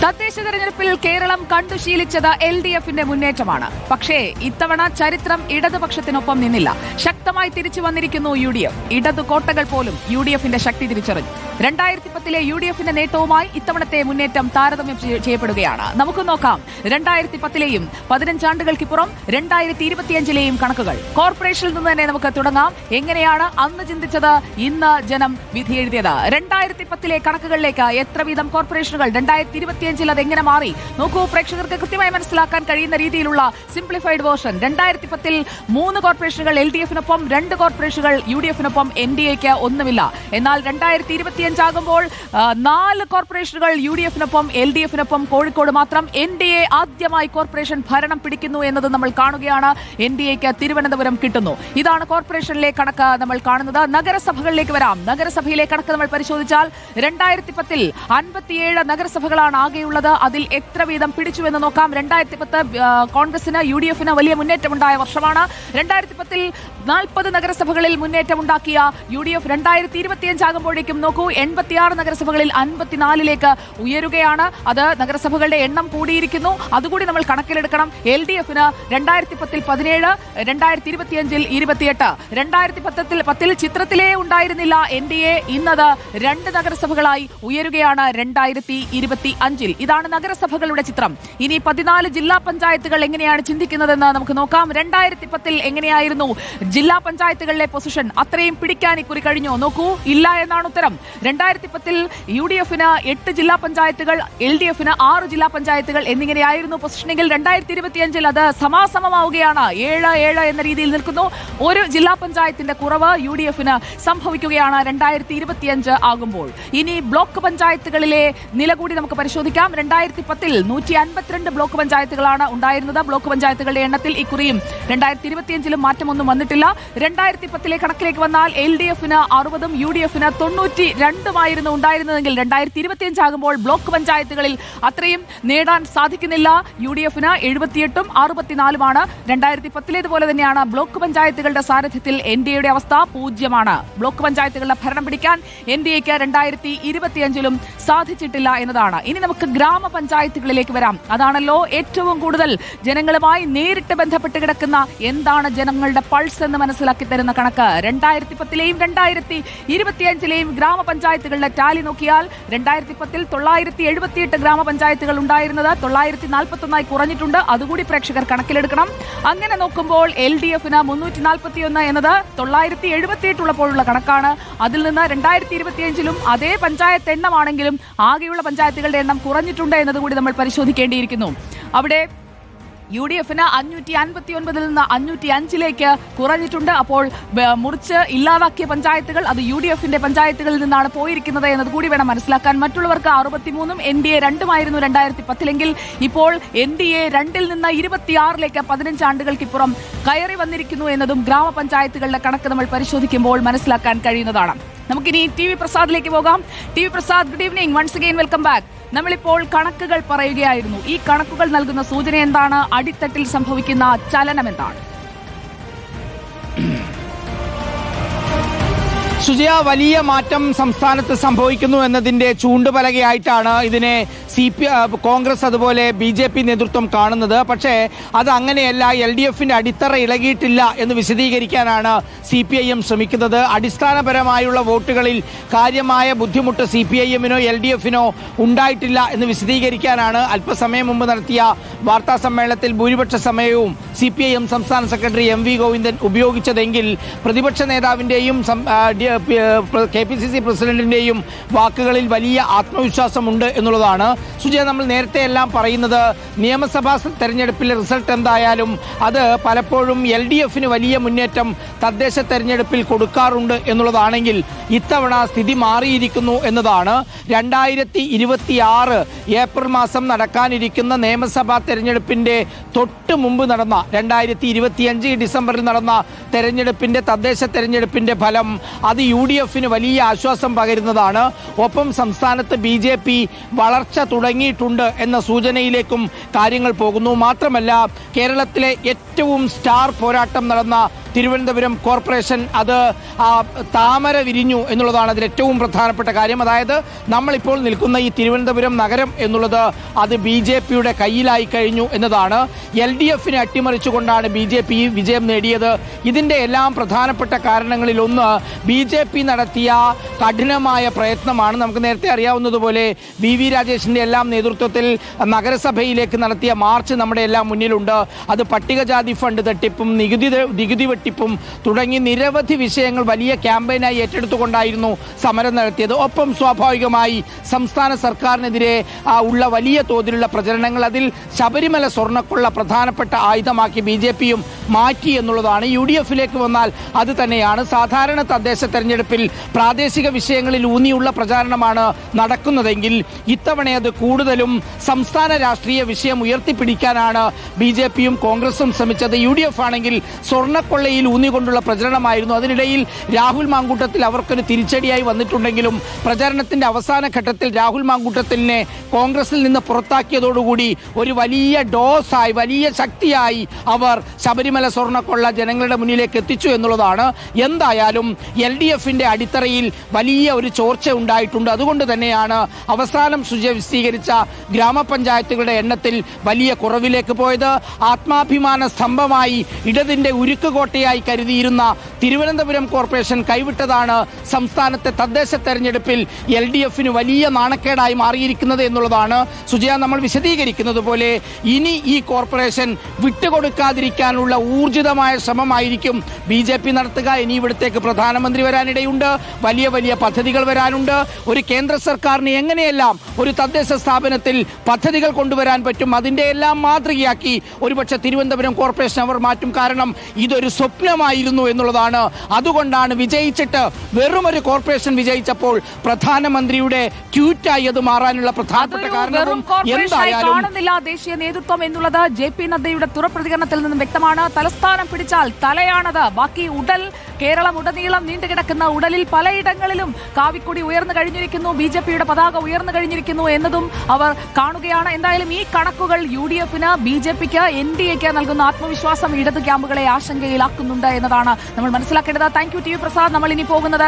തദ്ദേശ തെരഞ്ഞെടുപ്പിൽ കേരളം കണ്ടുശീലിച്ചത് LDFന്റെ മുന്നേറ്റമാണ്. പക്ഷേ ഇത്തവണ ചരിത്രം ഇടതുപക്ഷത്തിനൊപ്പം നിന്നില്ല. ശക്തമായി തിരിച്ചു വന്നിരിക്കുന്നു UDF. ഇടതു കോട്ടകൾ പോലും UDFന്റെ ശക്തി തിരിച്ചറിഞ്ഞു. 2010 UDFന്റെ നേട്ടവുമായി ഇത്തവണത്തെ മുന്നേറ്റം താരതമ്യം ചെയ്യപ്പെടുകയാണ്. നമുക്ക് നോക്കാം 2010ലെയും 15 ആണ്ടുകൾക്കിപ്പുറം 2025ലെയും കണക്കുകൾ. കോർപ്പറേഷനിൽ നിന്ന് തന്നെ നമുക്ക് തുടങ്ങാം. എങ്ങനെയാണ് അന്ന് ചിന്തിച്ചത്, ഇന്ന് ജനം വിധി എഴുതിയത്? 2010ലെ കണക്കുകളിലേക്ക് എത്ര വീതം കോർപ്പറേഷനുകൾ, 2025ൽ അതെങ്ങനെ മാറി? നോക്കൂ, പ്രേക്ഷകർക്ക് കൃത്യമായി മനസ്സിലാക്കാൻ കഴിയുന്ന രീതിയിലുള്ള സിംപ്ലിഫൈഡ് വേർഷൻ. 2010ൽ 3 കോർപ്പറേഷനുകൾ LDFനൊപ്പം, 2 കോർപ്പറേഷനുകൾ UDFനൊപ്പം, NDAക്ക് ഒന്നുമില്ല. എന്നാൽ 2025 ആകുമ്പോൾ 4 കോർപ്പറേഷനുകൾ UDFനൊപ്പം, LDFനൊപ്പം, കോഴിക്കോട് മാത്രം NDA ആദ്യമായി കോർപ്പറേഷൻ ഭരണം പിടിക്കുന്നു എന്നത് നമ്മൾ കാണുകയാണ്. NDAക്ക് തിരുവനന്തപുരം കിട്ടുന്നു. ഇതാണ് കോർപ്പറേഷനിലെ കണക്ക് നമ്മൾ കാണുന്നത്. നഗരസഭകളിലേക്ക് വരാം. നഗരസഭയിലെ കണക്ക് നമ്മൾ പരിശോധിച്ചാൽ 2010ൽ 57 നഗരസഭകളാണ് ആകെയുള്ളത്. അതിൽ എത്ര വീതം പിടിച്ചു എന്ന് നോക്കാം. 2010 കോൺഗ്രസിന് UDFന് വലിയ മുന്നേറ്റമുണ്ടായ വർഷമാണ്. 2010ൽ 40 നഗരസഭകളിൽ മുന്നേറ്റമുണ്ടാക്കിയ UDF 2025 ആകുമ്പോഴേക്കും നോക്കൂ, 86 നഗരസഭകളിൽ 54ലേക്ക് ഉയരുകയാണ്. അത് നഗരസഭകളുടെ എണ്ണം കൂടിയിരിക്കുന്നു. അതുകൂടി നമ്മൾ കണക്കിലെടുക്കണം. LDFന് 2010ൽ 17, 2025ൽ 28. 2010ൽ ചിത്രത്തിലേ ഉണ്ടായിരുന്നില്ല NDA. ഇന്നത് 2 നഗരസഭകളായി ഉയരുകയാണ് 2025ൽ. ഇതാണ് നഗരസഭകളുടെ ചിത്രം. ഇനി 14 ജില്ലാ പഞ്ചായത്തുകൾ എങ്ങനെയാണ് ചിന്തിക്കുന്നതെന്ന് നമുക്ക് നോക്കാം. 2010ൽ എങ്ങനെയായിരുന്നു ജില്ലാ പഞ്ചായത്തുകളിലെ പൊസിഷൻ? അത്രയും പിടിക്കാൻ ഇക്കുറി കഴിഞ്ഞോ? നോക്കൂ, ഇല്ല എന്നാണ് ഉത്തരം. 2010ൽ UDFന് 8 ജില്ലാ പഞ്ചായത്തുകൾ, LDFന് 6 ജില്ലാ പഞ്ചായത്തുകൾ എന്നിങ്ങനെയായിരുന്നു പൊസിഷനെങ്കിൽ 2025ൽ അത് സമാസമമാവുകയാണ്. 7 എന്ന രീതിയിൽ നിൽക്കുന്നു. ഒരു ജില്ലാ പഞ്ചായത്തിന്റെ കുറവ് UDFന് സംഭവിക്കുകയാണ് 2025 ആകുമ്പോൾ. ഇനി ബ്ലോക്ക് പഞ്ചായത്തുകളിലെ നില കൂടി നമുക്ക് പരിശോധിക്കാം. 2010ൽ 152 ബ്ലോക്ക് പഞ്ചായത്തുകളാണ് ഉണ്ടായിരുന്നത്. ബ്ലോക്ക് പഞ്ചായത്തുകളുടെ എണ്ണത്തിൽ ഇക്കുറിയും 2025ലും മാറ്റമൊന്നും വന്നിട്ടില്ല. 2010ലെ കണക്കിലേക്ക് വന്നാൽ LDFന് 60ഉം UDFന് 92ഉമായിരുന്നു ഉണ്ടായിരുന്നതെങ്കിൽ 2025 ആകുമ്പോൾ ബ്ലോക്ക് പഞ്ചായത്തുകളിൽ അത്രയും നേടാൻ സാധിക്കുന്നില്ല. UDFന് 78ഉം 64ഉമാണ്. 2010ലേതുപോലെ തന്നെയാണ് ബ്ലോക്ക് പഞ്ചായത്തുകളുടെ സാരഥ്യത്തിൽ NDAയുടെ അവസ്ഥ 0-ആണ്. ബ്ലോക്ക് പഞ്ചായത്തുകളുടെ ഭരണം പിടിക്കാൻ NDAക്ക് 2025ലും സാധിച്ചിട്ടില്ല എന്നതാണ്. ഇനി നമുക്ക് ഗ്രാമപഞ്ചായത്തുകളിലേക്ക് വരാം. അതാണല്ലോ ഏറ്റവും കൂടുതൽ ജനങ്ങളുമായി നേരിട്ട് ബന്ധപ്പെട്ട് കിടക്കുന്ന, എന്താണ് ജനങ്ങളുടെ പൾസ് എന്ന് മനസ്സിലാക്കി തരുന്ന കണക്ക്. 2010ലെയും 2025ലെയും ഗ്രാമപഞ്ചായത്തുകളുടെ ടാലി നോക്കിയാൽ 2010ൽ 978 ഗ്രാമപഞ്ചായത്തുകൾ ഉണ്ടായിരുന്നത് 941 കുറഞ്ഞിട്ടുണ്ട്. അതുകൂടി പ്രേക്ഷകർ കണക്കിലെടുക്കണം. അങ്ങനെ നോക്കുമ്പോൾ LDFന് 341 എന്നത് 978 ഉള്ളപ്പോഴുള്ള കണക്കാണ്. അതിൽ നിന്ന് 2025ലും അതേ പഞ്ചായത്ത് എണ്ണമാണെങ്കിലും ആകെയുള്ള പഞ്ചായത്തുകളുടെ എണ്ണം കുറഞ്ഞിട്ടുണ്ട് എന്നതുകൂടി നമ്മൾ പരിശോധിക്കേണ്ടിയിരിക്കുന്നു. അവിടെ UDFന് 559 നിന്ന് 505ലേക്ക് കുറഞ്ഞിട്ടുണ്ട്. അപ്പോൾ മുറിച്ച് ഇല്ലാതാക്കിയ പഞ്ചായത്തുകൾ അത് UDFന്റെ പഞ്ചായത്തുകളിൽ നിന്നാണ് പോയിരിക്കുന്നത് എന്നത് കൂടി വേണം മനസ്സിലാക്കാൻ. മറ്റുള്ളവർക്ക് 63ഉം NDA 2ഉമായിരുന്നു 2010ലെങ്കിൽ ഇപ്പോൾ NDA 2ൽ നിന്ന് 26ലേക്ക് 15 ആണ്ടുകൾക്കിപ്പുറം കയറി വന്നിരിക്കുന്നു എന്നതും ഗ്രാമപഞ്ചായത്തുകളുടെ കണക്ക് നമ്മൾ പരിശോധിക്കുമ്പോൾ മനസ്സിലാക്കാൻ കഴിയുന്നതാണ്. നമുക്കിനി TV പ്രസാദിലേക്ക് പോകാം. TV Prasad, good evening, once again welcome back. നമ്മളിപ്പോൾ കണക്കുകൾ പറയുകയായിരുന്നു. ഈ കണക്കുകൾ നൽകുന്ന സൂചന എന്താണ്? അടിത്തട്ടിൽ സംഭവിക്കുന്ന ചലനം എന്താണ്? സുജയ, വലിയ മാറ്റം സംസ്ഥാനത്ത് സംഭവിക്കുന്നു എന്നതിന്റെ ചൂണ്ടുപലകയായിട്ടാണ് ഇതിനെ കോൺഗ്രസ് അതുപോലെ BJP നേതൃത്വം കാണുന്നത്. പക്ഷേ അത് അങ്ങനെയല്ല. LDFന്റെ അടിത്തറ ഇളകിയിട്ടില്ല എന്ന് വിശദീകരിക്കാനാണ് CPIM ശ്രമിക്കുന്നത്. അടിസ്ഥാനപരമായുള്ള വോട്ടുകളിൽ കാര്യമായ ബുദ്ധിമുട്ട് CPIMനോ LDFനോ ഉണ്ടായിട്ടില്ല എന്ന് വിശദീകരിക്കാനാണ് അല്പസമയം മുമ്പ് നടത്തിയ വാർത്താ സമ്മേളനത്തിൽ ഭൂരിപക്ഷ സമയവും CPIM സംസ്ഥാന സെക്രട്ടറി MV ഗോവിന്ദൻ ഉപയോഗിച്ചതെങ്കിൽ പ്രതിപക്ഷ നേതാവിന്റെയും KPCC പ്രസിഡന്റിന്റെയും വാക്കുകളിൽ വലിയ ആത്മവിശ്വാസമുണ്ട് എന്നുള്ളതാണ്. സുജയ, നമ്മൾ നേരത്തെ എല്ലാം പറയുന്നത് നിയമസഭാ തെരഞ്ഞെടുപ്പിലെ റിസൾട്ട് എന്തായാലും അത് പലപ്പോഴും LDFന് വലിയ മുന്നേറ്റം തദ്ദേശ തെരഞ്ഞെടുപ്പിൽ കൊടുക്കാറുണ്ട് എന്നുള്ളതാണെങ്കിൽ ഇത്തവണ സ്ഥിതി മാറിയിരിക്കുന്നു എന്നതാണ്. 2026 ഏപ്രിൽ മാസം നടക്കാനിരിക്കുന്ന നിയമസഭാ തെരഞ്ഞെടുപ്പിന്റെ തൊട്ട് മുമ്പ് നടന്ന 2025 ഡിസംബറിൽ നടന്ന തെരഞ്ഞെടുപ്പിന്റെ തദ്ദേശ തെരഞ്ഞെടുപ്പിന്റെ ഫലം അത് UDFന് വലിയ ആശ്വാസം പകരുന്നതാണ്. ഒപ്പം സംസ്ഥാനത്ത് BJP വളർച്ച തുടങ്ങിയിട്ടുണ്ട് എന്ന സൂചനയിലേക്കും കാര്യങ്ങൾ പോകുന്നു. മാത്രമല്ല, കേരളത്തിലെ ഏറ്റവും സ്റ്റാർ പോരാട്ടം നടന്ന തിരുവനന്തപുരം കോർപ്പറേഷൻ അത് താമര വിരിഞ്ഞു എന്നുള്ളതാണ് അതിൽ ഏറ്റവും പ്രധാനപ്പെട്ട കാര്യം. അതായത് നമ്മളിപ്പോൾ നിൽക്കുന്ന ഈ തിരുവനന്തപുരം നഗരം എന്നുള്ളത് അത് BJPയുടെ കയ്യിലായി കഴിഞ്ഞു എന്നതാണ്. LDFനെ അട്ടിമറിച്ചുകൊണ്ടാണ് BJP വിജയം നേടിയത്. ഇതിന്റെ എല്ലാം പ്രധാനപ്പെട്ട കാരണങ്ങളിൽ ഒന്ന് BJP നടത്തിയ കഠിനമായ പ്രയത്നമാണ്. നമുക്ക് നേരത്തെ അറിയാവുന്നതുപോലെ VV രാജേഷിന്റെ എല്ലാം നേതൃത്വത്തിൽ നഗരസഭയിലേക്ക് നടത്തിയ മാർച്ച് നമ്മുടെ എല്ലാം മുന്നിലുണ്ട്. അത് പട്ടികജാതി ഫണ്ട് തട്ടിപ്പും നികുതി വെട്ടിപ്പും തുടങ്ങി നിരവധി വിഷയങ്ങൾ വലിയ ക്യാമ്പയിനായി ഏറ്റെടുത്തുകൊണ്ടായിരുന്നു സമരം നടത്തിയത്. ഒപ്പം സ്വാഭാവികമായി സംസ്ഥാന സർക്കാരിനെതിരെ ഉള്ള വലിയ തോതിലുള്ള പ്രചരണങ്ങൾ, അതിൽ ശബരിമല സ്വർണ്ണക്കൊള്ള പ്രധാനപ്പെട്ട ആയുധമാക്കി BJPയും മാറ്റി എന്നുള്ളതാണ്. UDFിലേക്ക് വന്നാൽ അത് തന്നെയാണ്. സാധാരണ തദ്ദേശ തെരഞ്ഞെടുപ്പിൽ പ്രാദേശിക വിഷയങ്ങളിൽ ഊന്നിയുള്ള പ്രചാരണമാണ് നടക്കുന്നതെങ്കിൽ ഇത്തവണ അത് കൂടുതലും സംസ്ഥാന രാഷ്ട്രീയ വിഷയം ഉയർത്തിപ്പിടിക്കാനാണ് BJPയും കോൺഗ്രസും ശ്രമിച്ചത്. UDF ആണെങ്കിൽ സ്വർണ്ണക്കൊള്ളയിൽ ഊന്നിക്കൊണ്ടുള്ള പ്രചരണമായിരുന്നു. അതിനിടയിൽ രാഹുൽ മാങ്കൂട്ടത്തിൽ അവർക്കൊരു തിരിച്ചടിയായി വന്നിട്ടുണ്ടെങ്കിലും പ്രചാരണത്തിന്റെ അവസാന ഘട്ടത്തിൽ രാഹുൽ മാങ്കൂട്ടത്തിനെ കോൺഗ്രസിൽ നിന്ന് പുറത്താക്കിയതോടുകൂടി ഒരു വലിയ ഡോസായി, വലിയ ശക്തിയായി അവർ ശബരിമല സ്വർണ്ണക്കൊള്ള ജനങ്ങളുടെ മുന്നിലേക്ക് എത്തിച്ചു എന്നുള്ളതാണ്. എന്തായാലും LDFന്റെ അടിത്തറയിൽ വലിയ ഒരു ചോർച്ച ഉണ്ടായിട്ടുണ്ട്. അതുകൊണ്ട് തന്നെയാണ് അവസാനം വിശദീകരിച്ച ഗ്രാമപഞ്ചായത്തുകളുടെ എണ്ണത്തിൽ വലിയ കുറവിലേക്ക് പോയത്. ആത്മാഭിമാന സ്തംഭമായി ഇടതിന്റെ ഉരുക്കുകോട്ടയായി കരുതിയിരുന്ന തിരുവനന്തപുരം കോർപ്പറേഷൻ കൈവിട്ടതാണ് സംസ്ഥാനത്തെ തദ്ദേശ തെരഞ്ഞെടുപ്പിൽ LDFന് വലിയ നാണക്കേടായി മാറിയിരിക്കുന്നത് എന്നുള്ളതാണ്. സുജയ, നമ്മൾ വിശദീകരിക്കുന്നത് പോലെ ഇനി ഈ കോർപ്പറേഷൻ വിട്ടുകൊടുക്കാതിരിക്കാനുള്ള ഊർജിതമായ ശ്രമമായിരിക്കും BJP നടത്തുക. ഇനി ഇവിടത്തേക്ക് പ്രധാനമന്ത്രി വരാനിടയുണ്ട്, വലിയ വലിയ പദ്ധതികൾ വരാനുണ്ട്. ഒരു കേന്ദ്ര സർക്കാരിന് എങ്ങനെയെല്ലാം ഒരു തദ്ദേശ സ്ഥാപനത്തിൽ പദ്ധതികൾ കൊണ്ടുവരാൻ പറ്റും അതിന്റെ എല്ലാം മാതൃകയാക്കി ഒരുപക്ഷെ തിരുവനന്തപുരം കോർപ്പറേഷൻ അവർ മാറ്റും. കാരണം ഇതൊരു സ്വപ്നമായിരുന്നു എന്നുള്ളതാണ്. അതുകൊണ്ടാണ് വിജയിച്ചിട്ട് വെറുമൊരു കോർപ്പറേഷൻ വിജയിച്ചപ്പോൾ പ്രധാനമന്ത്രിയുടെ ട്വീറ്റായി അത് മാറാനുള്ള പ്രധാനപ്പെട്ട കാരണവും എന്തായാലും കാണുന്നില്ല ദേശീയ നേതൃത്വം എന്നുള്ളത് JP നദ്ദയുടെ തുറപ്രതികരണത്തിൽ നിന്നും വ്യക്തമാണ്. തലസ്ഥാനം പിടിച്ചാൽ തലയാണത്. ബാക്കി ഉടൽ കേരളം ഉടനീളം നീണ്ടുകിടക്കുന്ന ഉടലിൽ പലയിടങ്ങളിലും കാവിക്കൊടി ഉയർന്നു കഴിഞ്ഞിരിക്കുന്നു, BJPയുടെ പതാക ഉയർന്നു കഴിഞ്ഞിരിക്കുന്നു എന്നതും അവർ കാണുകയാണ്. എന്തായാലും ഈ കണക്കുകൾ UDFന്, BJPക്ക്, NDAക്ക് നൽകുന്ന ആത്മവിശ്വാസം ഇടത് ക്യാമ്പുകളെ ആശങ്കയിലാക്കുന്നുണ്ട് എന്നതാണ് നമ്മൾ മനസ്സിലാക്കേണ്ടത്. Thank you TV Prasad. നമ്മൾ ഇനി പോകുന്നത്